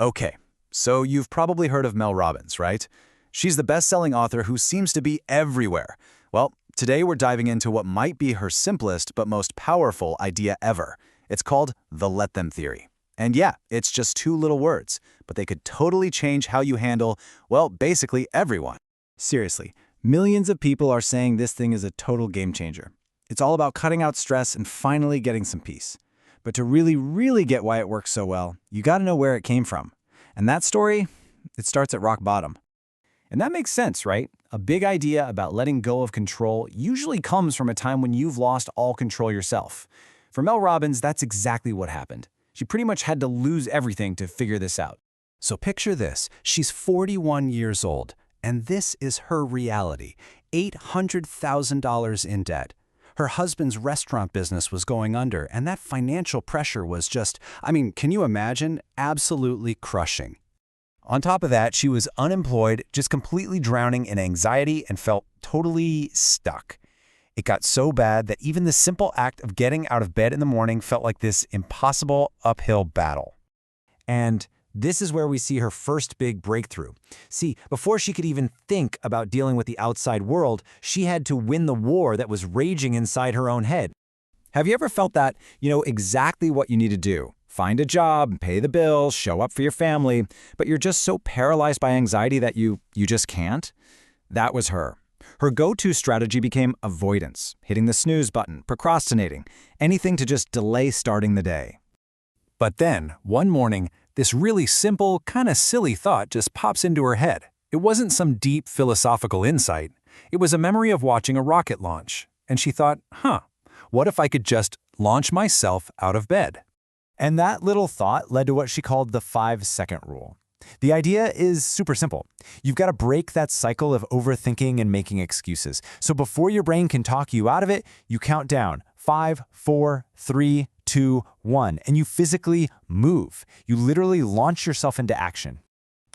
Okay, so you've probably heard of Mel Robbins, right? She's the best-selling author who seems to be everywhere. Well, today we're diving into what might be her simplest but most powerful idea ever. It's called the Let Them Theory. And yeah, it's just two little words, but they could totally change how you handle, well, basically everyone. Seriously, millions of people are saying this thing is a total game changer. It's all about cutting out stress and finally getting some peace. But to really get why it works so well, you gotta know where it came from. And that story, it starts at rock bottom. And that makes sense, right? A big idea about letting go of control usually comes from a time when you've lost all control yourself. For Mel Robbins, that's exactly what happened. She pretty much had to lose everything to figure this out. So picture this, she's 41 years old, and this is her reality, $800,000 in debt. Her husband's restaurant business was going under, and that financial pressure was just, can you imagine? Absolutely crushing. On top of that, she was unemployed, just completely drowning in anxiety and felt totally stuck. It got so bad that even the simple act of getting out of bed in the morning felt like this impossible uphill battle. And this is where we see her first big breakthrough. See, before she could even think about dealing with the outside world, she had to win the war that was raging inside her own head. Have you ever felt that you know exactly what you need to do? Find a job, pay the bills, show up for your family, but you're just so paralyzed by anxiety that you just can't? That was her. Her go-to strategy became avoidance, hitting the snooze button, procrastinating, anything to just delay starting the day. But then, one morning, this really simple, kind of silly thought just pops into her head. It wasn't some deep philosophical insight. It was a memory of watching a rocket launch. And she thought, what if I could just launch myself out of bed? And that little thought led to what she called the 5-second rule. The idea is super simple. You've got to break that cycle of overthinking and making excuses. So before your brain can talk you out of it, you count down 5, 4, 3, 2, 1, and you physically move. You literally launch yourself into action.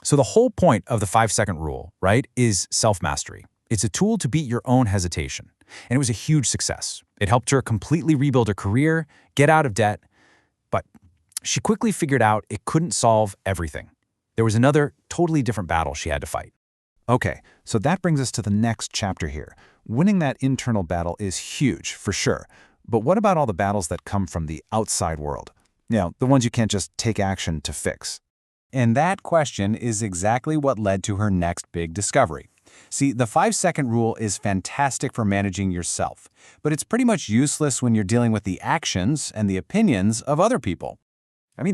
So the whole point of the 5-second rule, right, is self-mastery. It's a tool to beat your own hesitation. And it was a huge success. It helped her completely rebuild her career, get out of debt, but she quickly figured out it couldn't solve everything. There was another, totally different battle she had to fight. Okay, so that brings us to the next chapter here. Winning that internal battle is huge, for sure. But what about all the battles that come from the outside world? The ones you can't just take action to fix. And that question is exactly what led to her next big discovery. See, the 5-second rule is fantastic for managing yourself, but it's pretty much useless when you're dealing with the actions and the opinions of other people.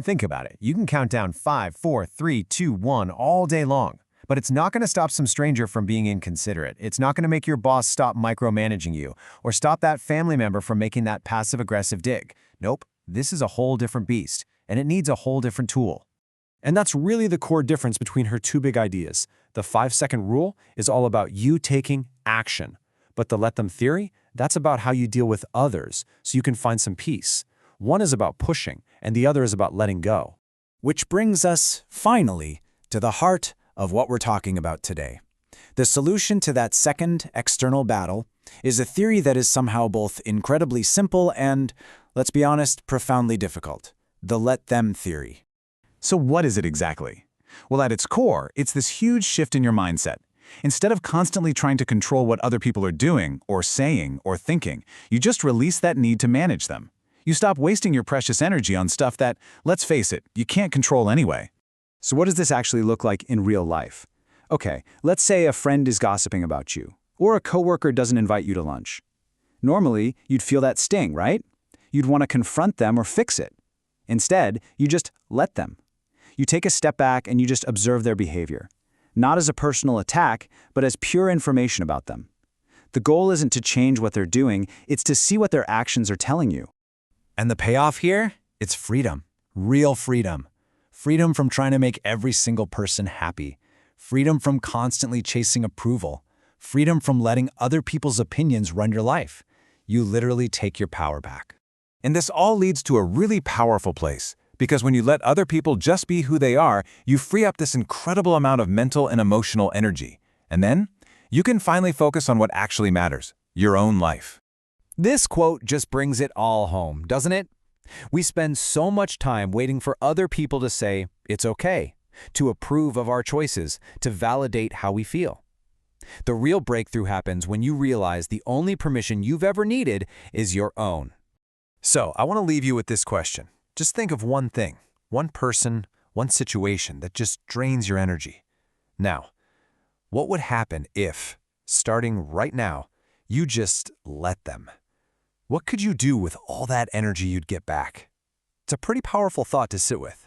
Think about it. You can count down 5, 4, 3, 2, 1 all day long, but it's not going to stop some stranger from being inconsiderate. It's not going to make your boss stop micromanaging you or stop that family member from making that passive-aggressive dig. Nope, this is a whole different beast, and it needs a whole different tool. And that's really the core difference between her two big ideas. The 5-second rule is all about you taking action, but the Let Them Theory, that's about how you deal with others so you can find some peace. One is about pushing, and the other is about letting go. Which brings us, finally, to the heart of what we're talking about today. The solution to that second external battle is a theory that is somehow both incredibly simple and, let's be honest, profoundly difficult. The Let Them Theory. So what is it exactly? Well, at its core, it's this huge shift in your mindset. Instead of constantly trying to control what other people are doing, or saying, or thinking, you just release that need to manage them. You stop wasting your precious energy on stuff that, let's face it, you can't control anyway. So what does this actually look like in real life? Okay, let's say a friend is gossiping about you, or a coworker doesn't invite you to lunch. Normally, you'd feel that sting, right? You'd want to confront them or fix it. Instead, you just let them. You take a step back and you just observe their behavior. Not as a personal attack, but as pure information about them. The goal isn't to change what they're doing, it's to see what their actions are telling you. And the payoff here? It's freedom. Real freedom. Freedom from trying to make every single person happy. Freedom from constantly chasing approval. Freedom from letting other people's opinions run your life. You literally take your power back. And this all leads to a really powerful place, because when you let other people just be who they are, you free up this incredible amount of mental and emotional energy. And then, you can finally focus on what actually matters, your own life. This quote just brings it all home, doesn't it? We spend so much time waiting for other people to say, it's okay. to approve of our choices, to validate how we feel. The real breakthrough happens when you realize the only permission you've ever needed is your own. So, I want to leave you with this question. Just think of one thing, one person, one situation that just drains your energy. Now, what would happen if, starting right now, you just let them? What could you do with all that energy you'd get back? It's a pretty powerful thought to sit with.